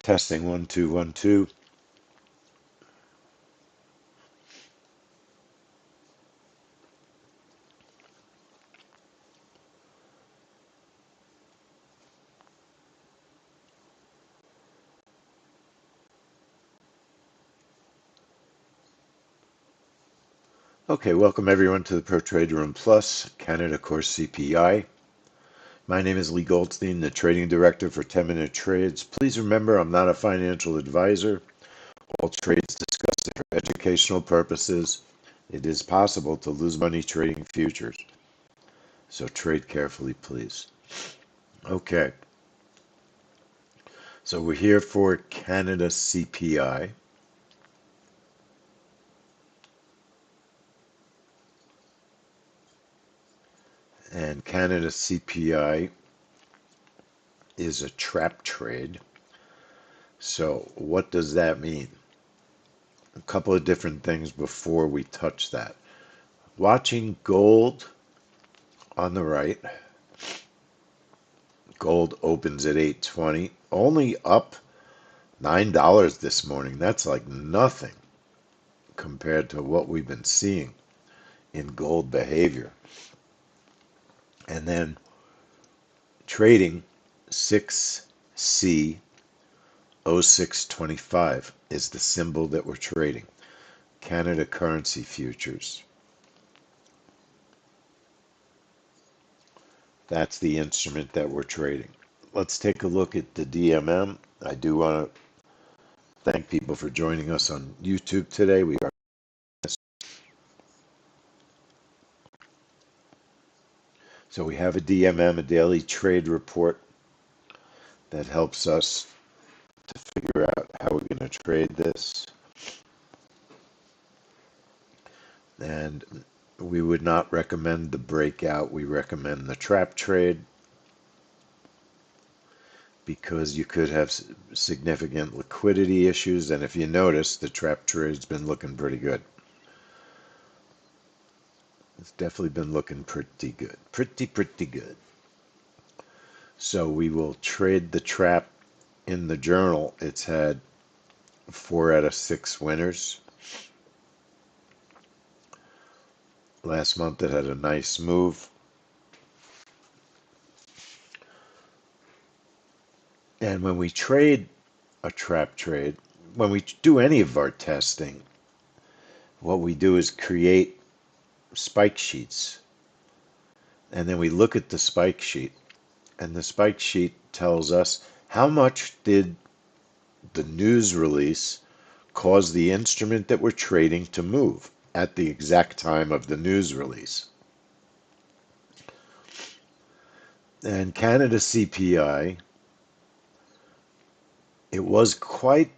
Testing 1 2 1 2. Okay, welcome everyone to the Pro Trader Room Plus Canada Course CPI. My name is Lee Goldstein, the Trading Director for 10-Minute Trades. Please remember, I'm not a financial advisor. All trades discussed are for educational purposes. It is possible to lose money trading futures, so trade carefully, please. Okay, so we're here for Canada CPI. And Canada CPI is a trap trade. So what does that mean? A couple of different things before we touch that. Watching gold on the right. Gold opens at 820, only up $9 this morning. That's like nothing compared to what we've been seeing in gold behavior. And then trading 6C0625 is the symbol that we're trading. Canada currency futures. That's the instrument that we're trading. Let's take a look at the DMM. I do want to thank people for joining us on YouTube today. We are So we have a DMM, a daily trade report, that helps us to figure out how we're going to trade this. And we would not recommend the breakout. We recommend the trap trade because you could have significant liquidity issues. And if you notice, the trap trade's been looking pretty good. It's definitely been looking pretty good. Pretty good. So we will trade the trap. In the journal, it's had 4 out of 6 winners. Last month it had a nice move. And when we trade a trap trade, when we do any of our testing, what we do is create spike sheets. And then we look at the spike sheet. And the spike sheet tells us how much did the news release cause the instrument that we're trading to move at the exact time of the news release. And Canada CPI, it was quite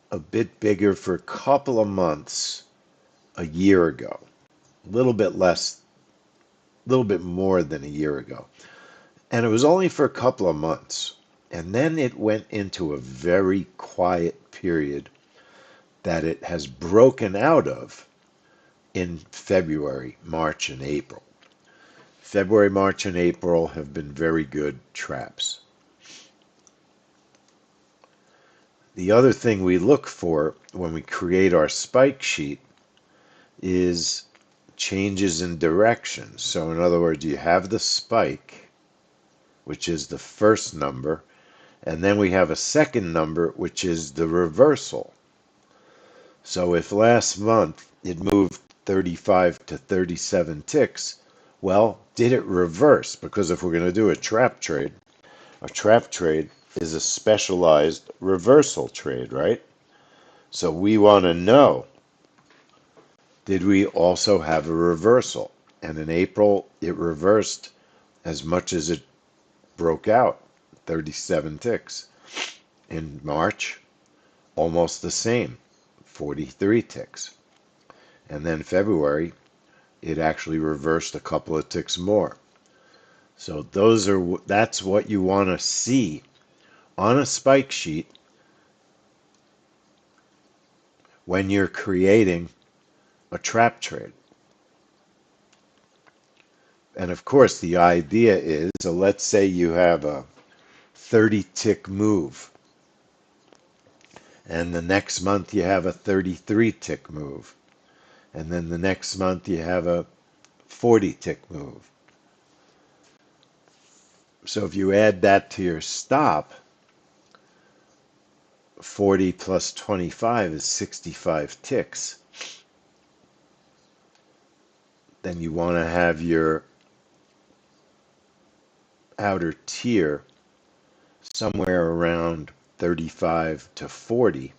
a bit bigger for a couple of months a year ago. A little bit less, a little bit more than a year ago. And it was only for a couple of months. And then it went into a very quiet period that it has broken out of in February, March, and April. February, March, and April have been very good traps. The other thing we look for when we create our spike sheet is changes in direction. So in other words, you have the spike, which is the first number, and then we have a second number, which is the reversal. So if last month it moved 35 to 37 ticks, well, did it reverse? Because if we're going to do a trap trade is a specialized reversal trade, right? So we want to know, did we also have a reversal? And in April, it reversed as much as it broke out, 37 ticks. In March, almost the same, 43 ticks. And then February, it actually reversed a couple of ticks more. So that's what you want to see on a spike sheet when you're creating a trap trade. And of course, the idea is, so let's say you have a 30 tick move And the next month you have a 33 tick move. And then the next month you have a 40 tick move. So if you add that to your stop, 40 plus 25 is 65 ticks. Then you want to have your outer tier somewhere around 35 to 40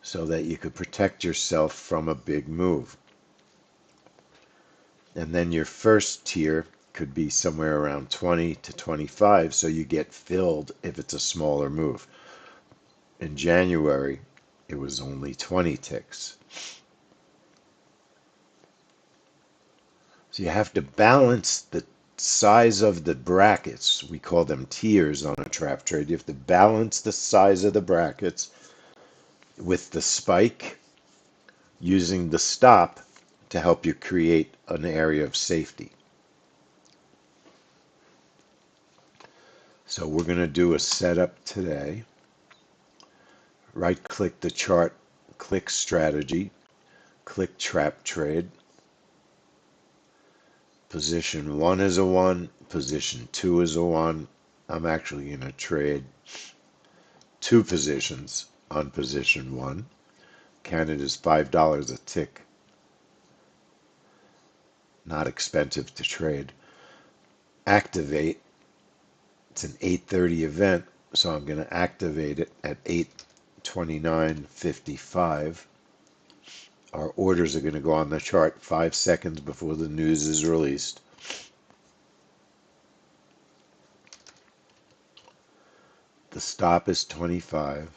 so that you could protect yourself from a big move. And then your first tier could be somewhere around 20 to 25 so you get filled if it's a smaller move. In January, it was only 20 ticks. So you have to balance the size of the brackets. We call them tiers on a trap trade. You have to balance the size of the brackets with the spike using the stop to help you create an area of safety. So we're going to do a setup today. Right click the chart, click strategy, click trap trade. Position 1 is a 1, position 2 is a 1. I'm actually going to trade 2 positions on position 1. Canada's $5 a tick. Not expensive to trade. Activate. It's an 8:30 event, so I'm going to activate it at 8:29:55. Our orders are going to go on the chart 5 seconds before the news is released. The stop is 25.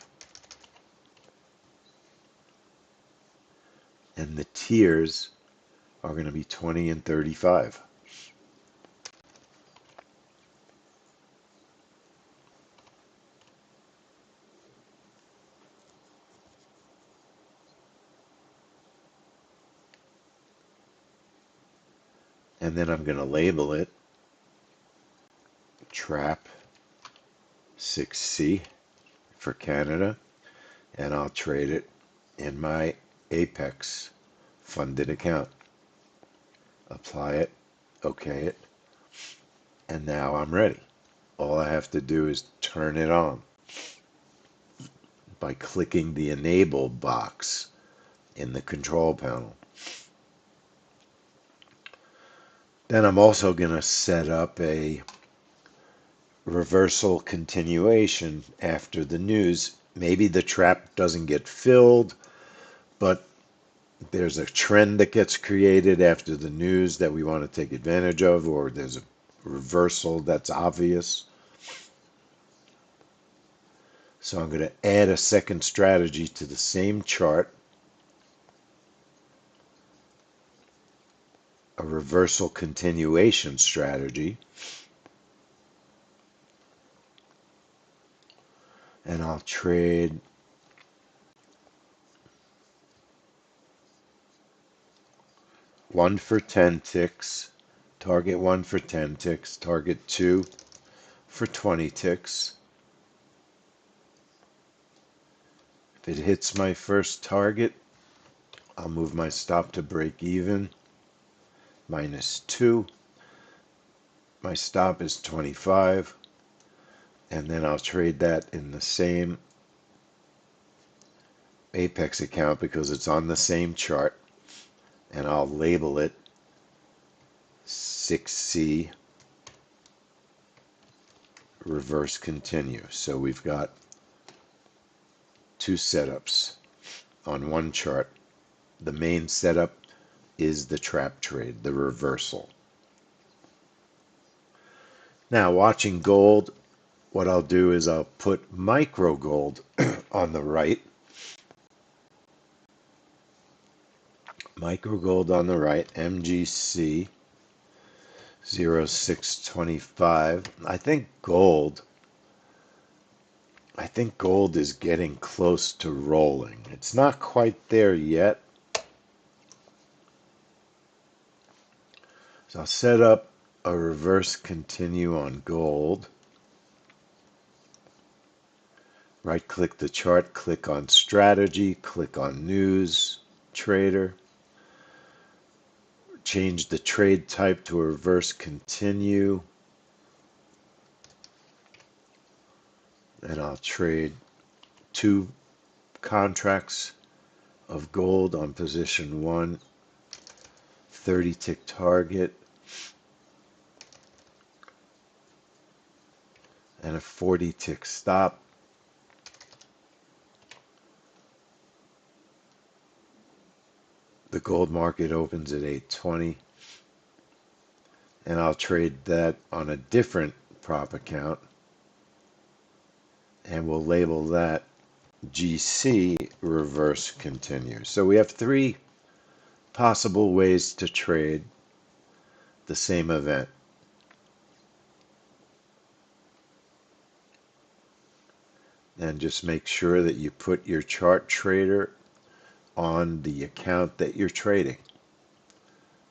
And the tiers are going to be 20 and 35. And then I'm going to label it Trap 6C for Canada, and I'll trade it in my Apex funded account. Apply it, okay it, and now I'm ready. All I have to do is turn it on by clicking the enable box in the control panel. Then I'm also going to set up a reversal continuation after the news. Maybe the trap doesn't get filled, but there's a trend that gets created after the news that we want to take advantage of, or there's a reversal that's obvious. So I'm going to add a second strategy to the same chart, a reversal continuation strategy, and I'll trade one for 10 ticks, target 1 for 10 ticks, target 2 for 20 ticks. If it hits my first target, I'll move my stop to break even, -2. My stop is 25, and then I'll trade that in the same Apex account because it's on the same chart, and I'll label it 6C reverse continue. So we've got 2 setups on one chart. The main setup is the trap trade, the reversal. Now, watching gold, what I'll do is I'll put micro gold on the right. Micro gold on the right, MGC 0625. I think gold is getting close to rolling. It's not quite there yet. So I'll set up a reverse continue on gold. Right click the chart, click on strategy, click on news trader, change the trade type to a reverse continue, and I'll trade 2 contracts of gold on position 1, 30 tick target, and a 40 tick stop. The gold market opens at 820, and I'll trade that on a different prop account, and we'll label that GC reverse continue. So we have 3 possible ways to trade the same event. And just make sure that you put your chart trader on the account that you're trading.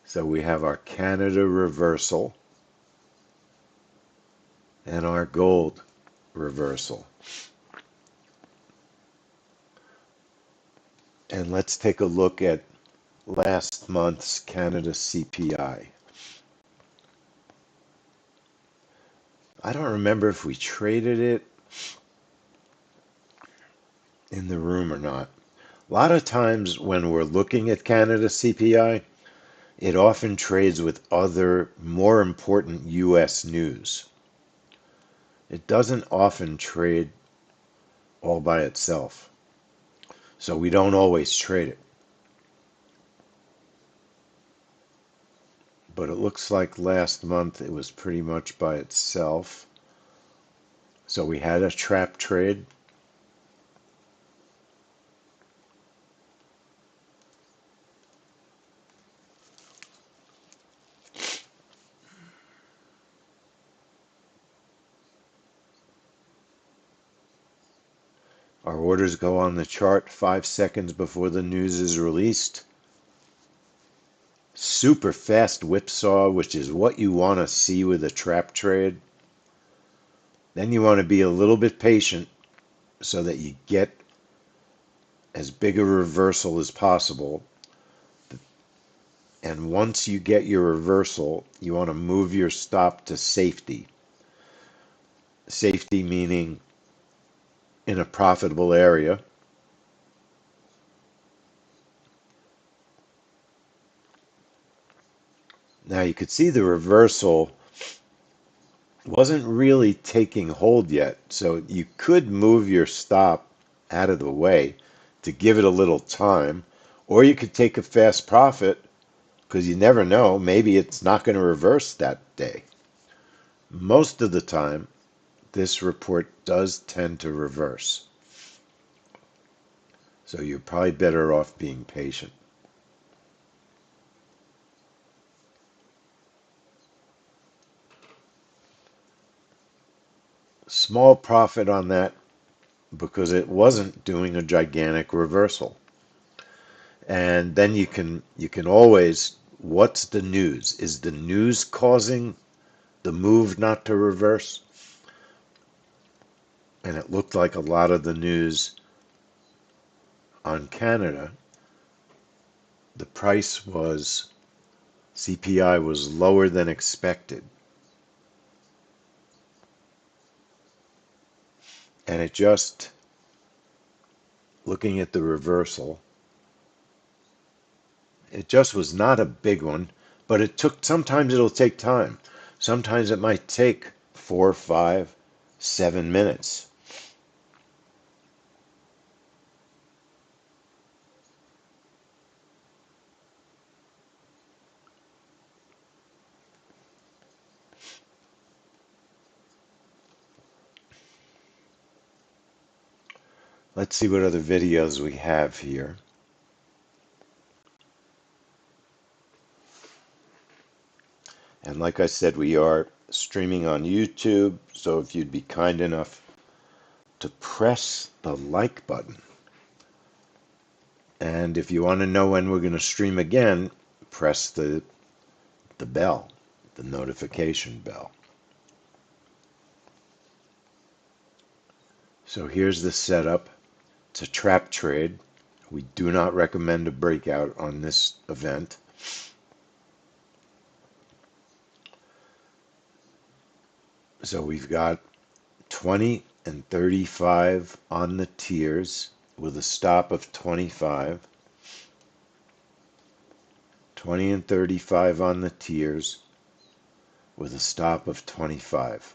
So we have our Canada reversal and our gold reversal. And let's take a look at last month's Canada CPI. I don't remember if we traded it in the room or not. A lot of times when we're looking at Canada CPI, it often trades with other more important US news. It doesn't often trade all by itself. So we don't always trade it. But it looks like last month it was pretty much by itself. So we had a trap trade. Our orders go on the chart 5 seconds before the news is released. Super fast whipsaw, which is what you want to see with a trap trade. Then you want to be a little bit patient so that you get as big a reversal as possible. And once you get your reversal, you want to move your stop to safety. Safety meaning in a profitable area. Now you could see the reversal wasn't really taking hold yet, so you could move your stop out of the way to give it a little time, or you could take a fast profit because you never know, maybe it's not going to reverse that day. Most of the time, this report does tend to reverse, so you're probably better off being patient. Small profit on that because it wasn't doing a gigantic reversal. And then you can always, what's the news? Is the news causing the move not to reverse? And it looked like a lot of the news on Canada, the price was, CPI was lower than expected. And it just, looking at the reversal, it just was not a big one, but it took, sometimes it'll take time. Sometimes it might take 4, 5, 7 minutes. Let's see what other videos we have here. And like I said, we are streaming on YouTube, so if you'd be kind enough to press the like button. And if you want to know when we're going to stream again, press the bell, the notification bell. So here's the setup. It's a trap trade. We do not recommend a breakout on this event. So we've got 20 and 35 on the tiers with a stop of 25. 20 and 35 on the tiers with a stop of 25.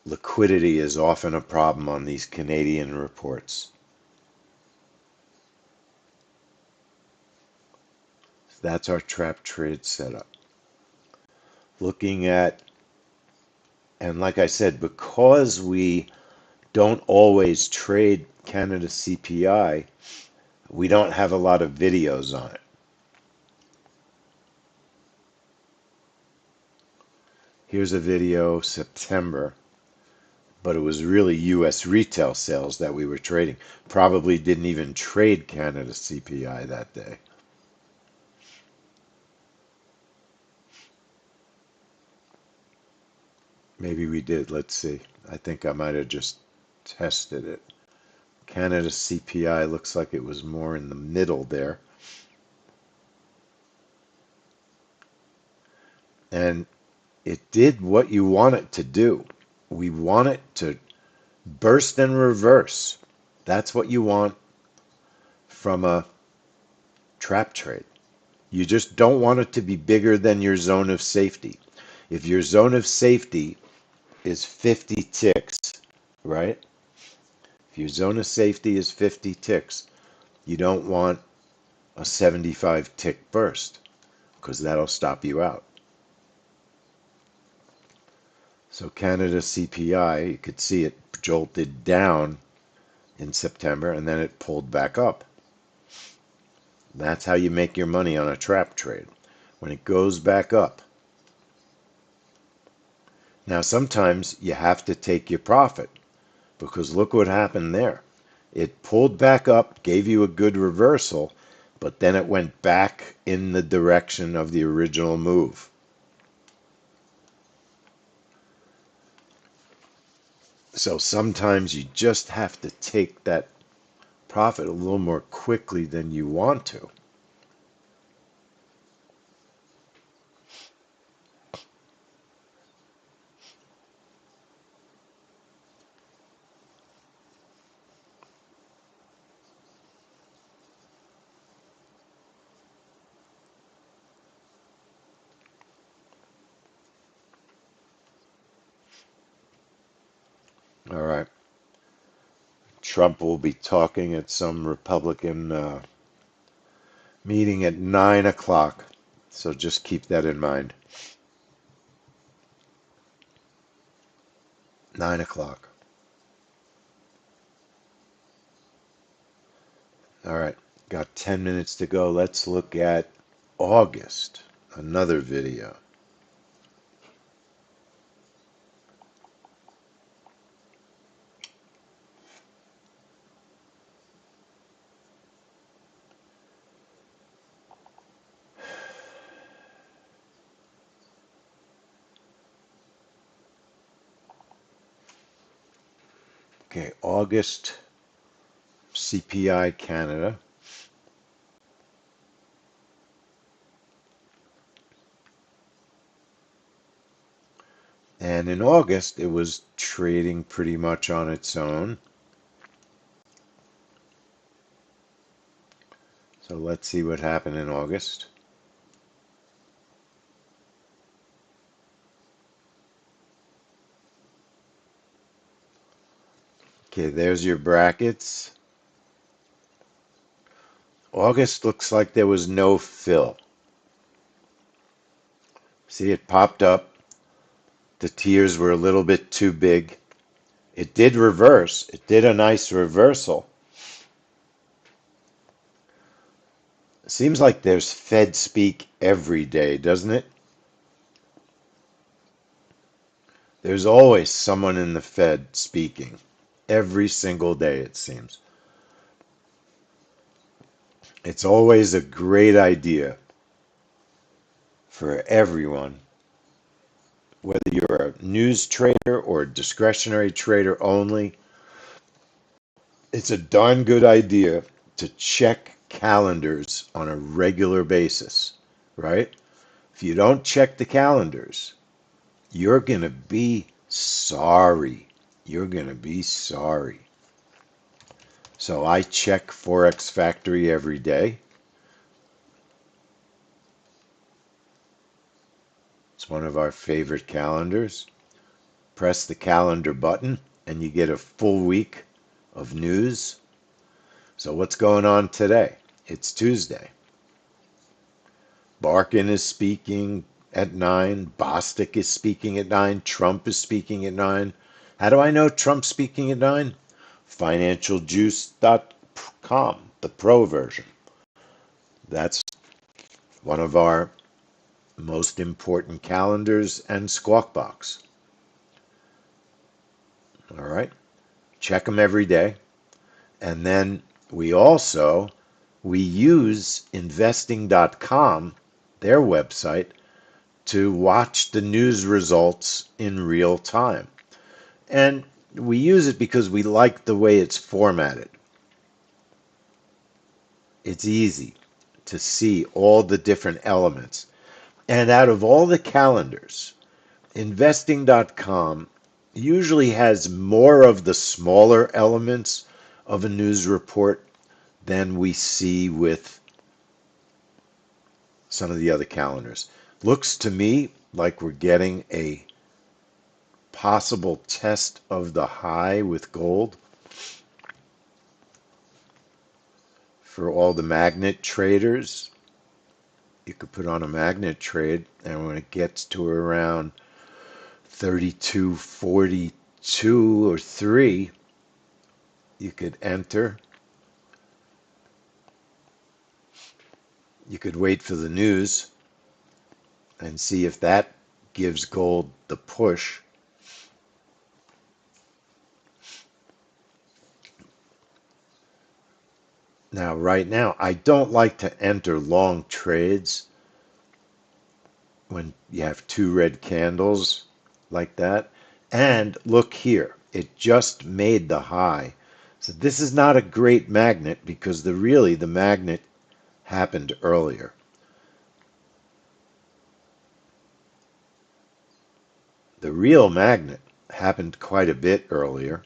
Liquidity is often a problem on these Canadian reports. That's our trap trade setup. Looking at, and like I said, because we don't always trade Canada CPI, we don't have a lot of videos on it. Here's a video September, but it was really US retail sales that we were trading. Probably didn't even trade Canada CPI that day. Maybe we did. Let's see. I think I might have just tested it. Canada CPI looks like it was more in the middle there. And it did what you want it to do. We want it to burst and reverse. That's what you want from a trap trade. You just don't want it to be bigger than your zone of safety. If your zone of safety is 50 ticks, right? If your zone of safety is 50 ticks, you don't want a 75 tick burst because that'll stop you out. So Canada CPI, you could see it jolted down in September and then it pulled back up. That's how you make your money on a trap trade. When it goes back up. Now sometimes you have to take your profit because look what happened there. It pulled back up, gave you a good reversal, but then it went back in the direction of the original move. So sometimes you just have to take that profit a little more quickly than you want to. All right. Trump will be talking at some Republican meeting at 9 o'clock. So just keep that in mind. 9 o'clock. All right. Got 10 minutes to go. Let's look at August. Another video. Okay, August CPI Canada. And in August, it was trading pretty much on its own. So let's see what happened in August. Okay, there's your brackets. August looks like there was no fill. See, it popped up. The tiers were a little bit too big. It did reverse. It did a nice reversal. It seems like there's Fed speak every day, doesn't it? There's always someone in the Fed speaking. Every single day, it seems. It's always a great idea for everyone, whether you're a news trader or discretionary trader only, it's a darn good idea to check calendars on a regular basis, right? If you don't check the calendars, you're going to be sorry. You're going to be sorry. So I check Forex Factory every day. It's one of our favorite calendars. Press the calendar button and you get a full week of news. So what's going on today? It's Tuesday. Barkin is speaking at 9. Bostic is speaking at 9. Trump is speaking at 9. How do I know Trump's speaking at 9? Financialjuice.com, the pro version. That's one of our most important calendars and Squawk Box. All right. Check them every day. And then we use investing.com, their website, to watch the news results in real time. And we use it because we like the way it's formatted. It's easy to see all the different elements. And out of all the calendars, investing.com usually has more of the smaller elements of a news report than we see with some of the other calendars. Looks to me like we're getting a possible test of the high with gold for all the magnet traders. You could put on a magnet trade, and when it gets to around 32.42 or 3, you could enter. You could wait for the news and see if that gives gold the push. Now, right now, I don't like to enter long trades when you have two red candles like that. And look here, it just made the high. So this is not a great magnet because the magnet happened earlier. The real magnet happened quite a bit earlier.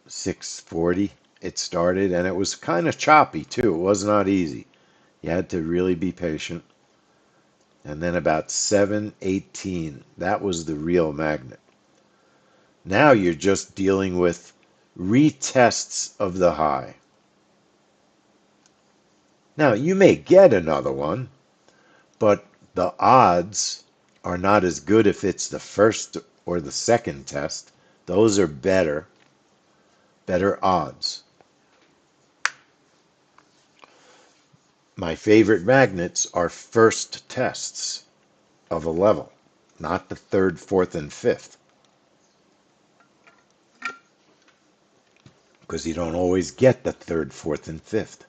6:40 it started, and it was kind of choppy too. It was not easy. You had to really be patient. And then about 7:18, that was the real magnet. Now you're just dealing with retests of the high. Now you may get another one, but the odds are not as good if it's the first or the second test. Those are better odds. My favorite magnets are first tests of a level, not the third, fourth, and fifth, because you don't always get the third, fourth, and fifth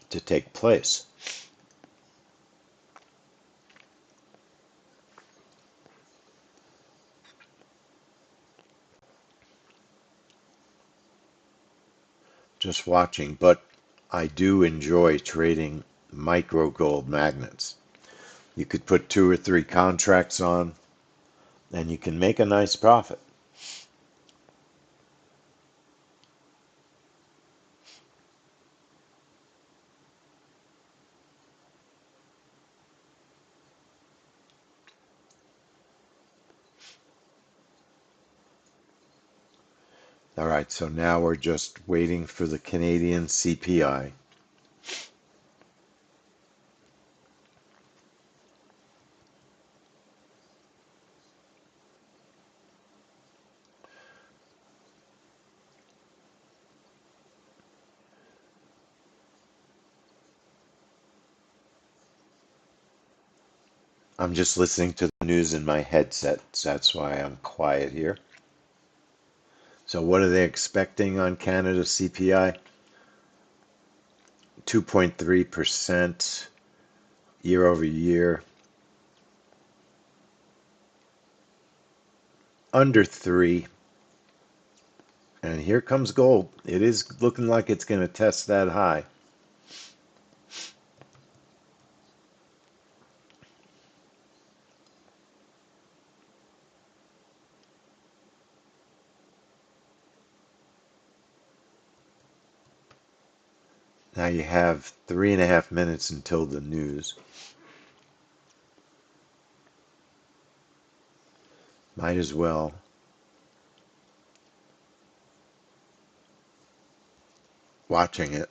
to take place. Just watching, but I do enjoy trading micro gold magnets. You could put 2 or 3 contracts on, and you can make a nice profit. All right, so now we're just waiting for the Canadian CPI. I'm just listening to the news in my headset, so that's why I'm quiet here. So what are they expecting on Canada CPI? 2.3% year over year. under 3. And here comes gold. It is looking like it's going to test that high. Now you have 3.5 minutes until the news. Might as well. Watching it.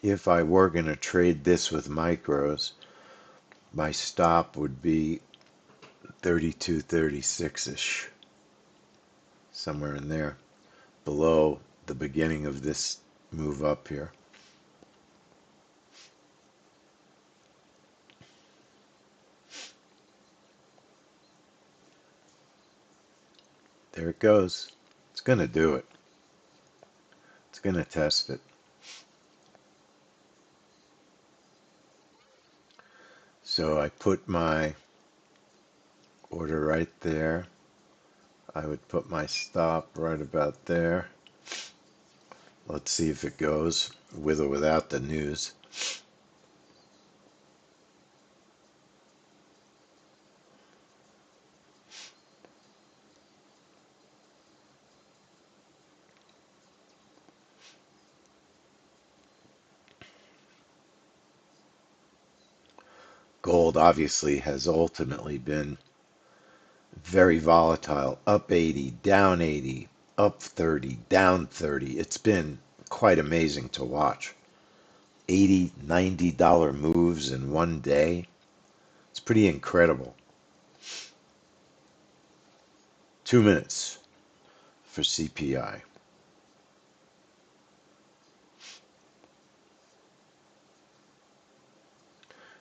If I were going to trade this with micros, my stop would be 32, 36-ish. Somewhere in there. Below the beginning of this move up here. There it goes. It's going to do it. It's going to test it. So I put my order right there. I would put my stop right about there. Let's see if it goes with or without the news. Gold obviously has ultimately been very volatile. Up 80, down 80, up 30, down 30. It's been quite amazing to watch. 80, $90 moves in one day. It's pretty incredible. 2 minutes for CPI.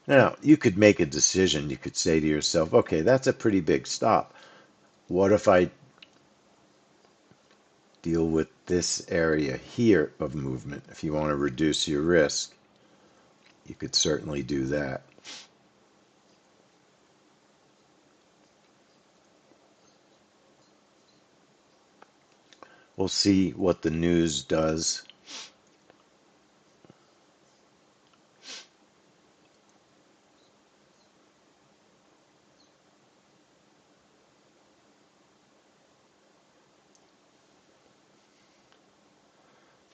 Now, you could make a decision. You could say to yourself, okay, that's a pretty big stop. What if I deal with this area here of movement? If you want to reduce your risk, you could certainly do that. We'll see what the news does.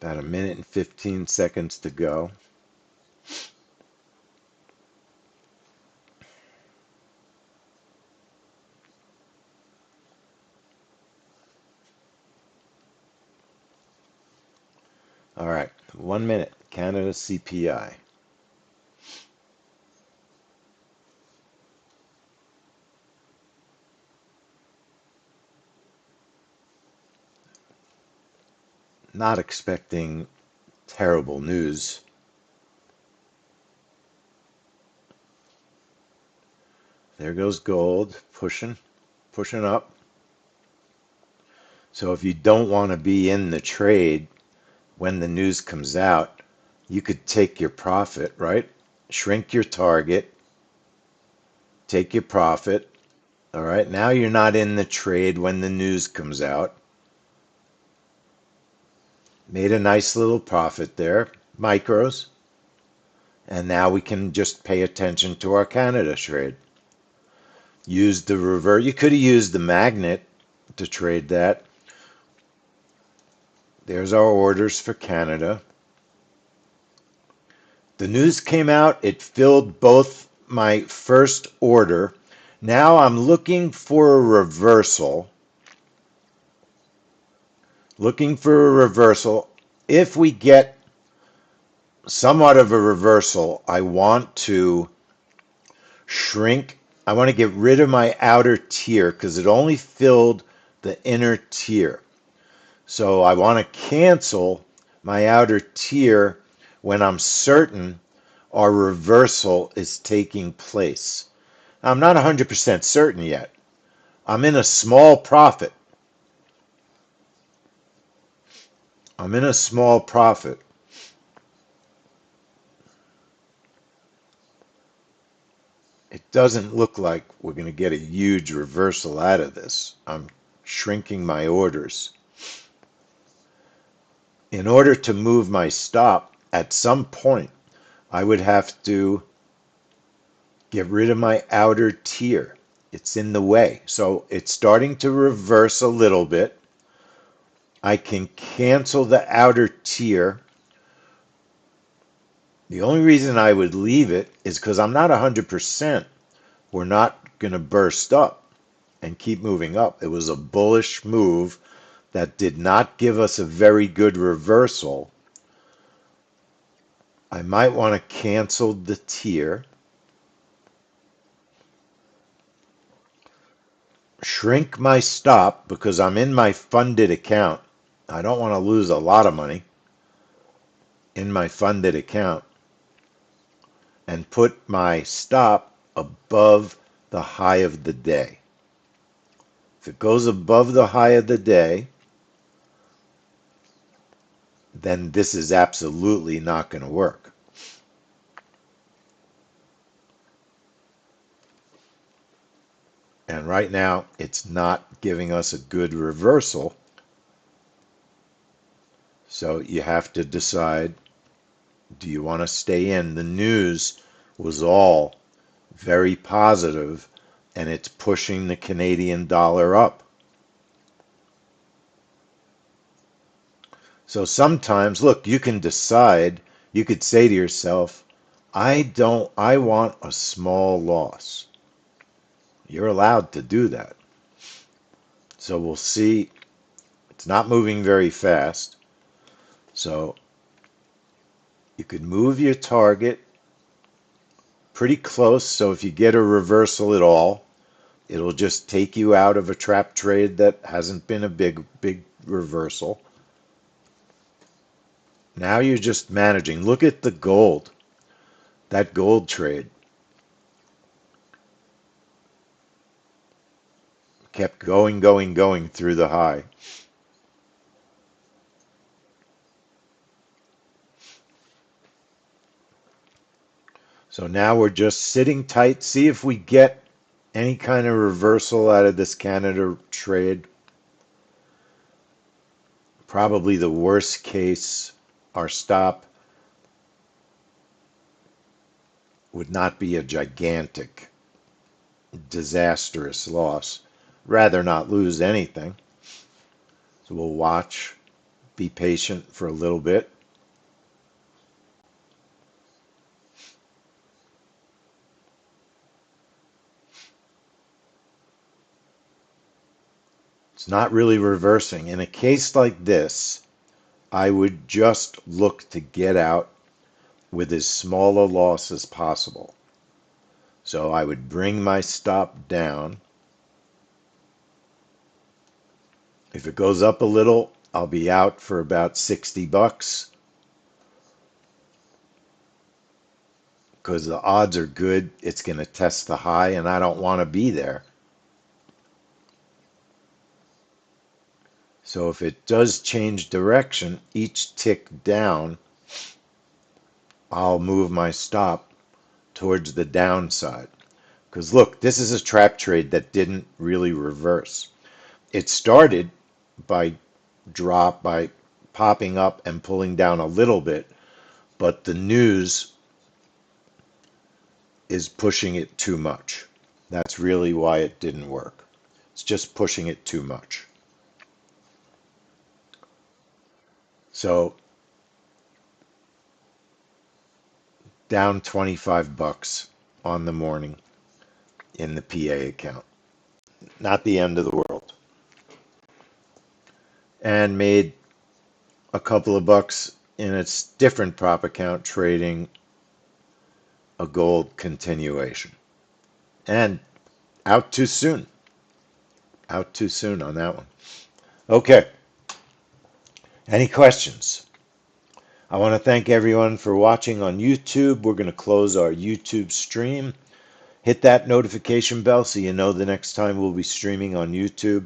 About 1 minute and 15 seconds to go. All right, 1 minute. Canada CPI. Not expecting terrible news. There goes gold, pushing up. So if you don't want to be in the trade when the news comes out, you could take your profit, right? Shrink your target, take your profit. All right, now you're not in the trade when the news comes out. Made a nice little profit there, micros. And now we can just pay attention to our Canada trade. Use the revert. You could have used the magnet to trade that. There's our orders for Canada. The news came out. It filled both my first order. Now I'm looking for a reversal. Looking for a reversal. If we get somewhat of a reversal, I want to shrink. I want to get rid of my outer tier because it only filled the inner tier. So I want to cancel my outer tier when I'm certain our reversal is taking place. I'm not 100% certain yet. I'm in a small profit. I'm in a small profit. It doesn't look like we're going to get a huge reversal out of this. I'm shrinking my orders. In order to move my stop, at some point, I would have to get rid of my outer tier. It's in the way. So it's starting to reverse a little bit. I can cancel the outer tier. The only reason I would leave it is because I'm not 100%. We're not going to burst up and keep moving up. It was a bullish move that did not give us a very good reversal. I might want to cancel the tier, shrink my stop because I'm in my funded account. I don't want to lose a lot of money in my funded account, and put my stop above the high of the day. If it goes above the high of the day, then this is absolutely not going to work. And right now, it's not giving us a good reversal. So you have to decide, do you want to stay in? The news was all very positive, and it's pushing the Canadian dollar up. So sometimes, look, you can decide, you could say to yourself, I want a small loss. You're allowed to do that. So we'll see. It's not moving very fast. So you could move your target pretty close. So if you get a reversal at all, it'll just take you out of a trap trade that hasn't been a big reversal. Now you're just managing. Look at the gold. That gold trade kept going through the high. So now we're just sitting tight. See if we get any kind of reversal out of this Canada trade. Probably the worst case, our stop would not be a gigantic, disastrous loss. Rather not lose anything. So we'll watch, be patient for a little bit. It's not really reversing. In a case like this, I would just look to get out with as small a loss as possible. So I would bring my stop down. If it goes up a little, I'll be out for about 60 bucks because the odds are good it's going to test the high and I don't want to be there. So if it does change direction, each tick down, I'll move my stop towards the downside. Because look, this is a trap trade that didn't really reverse. It started by popping up and pulling down a little bit, but the news is pushing it too much. That's really why it didn't work. It's just pushing it too much. So down 25 bucks on the morning in the PA account. Not the end of the world. And made a couple of bucks in its different prop account trading a gold continuation. And out too soon. Out too soon on that one. Okay. Any questions? I want to thank everyone for watching on YouTube. We're going to close our YouTube stream. Hit that notification bell so you know the next time we'll be streaming on YouTube.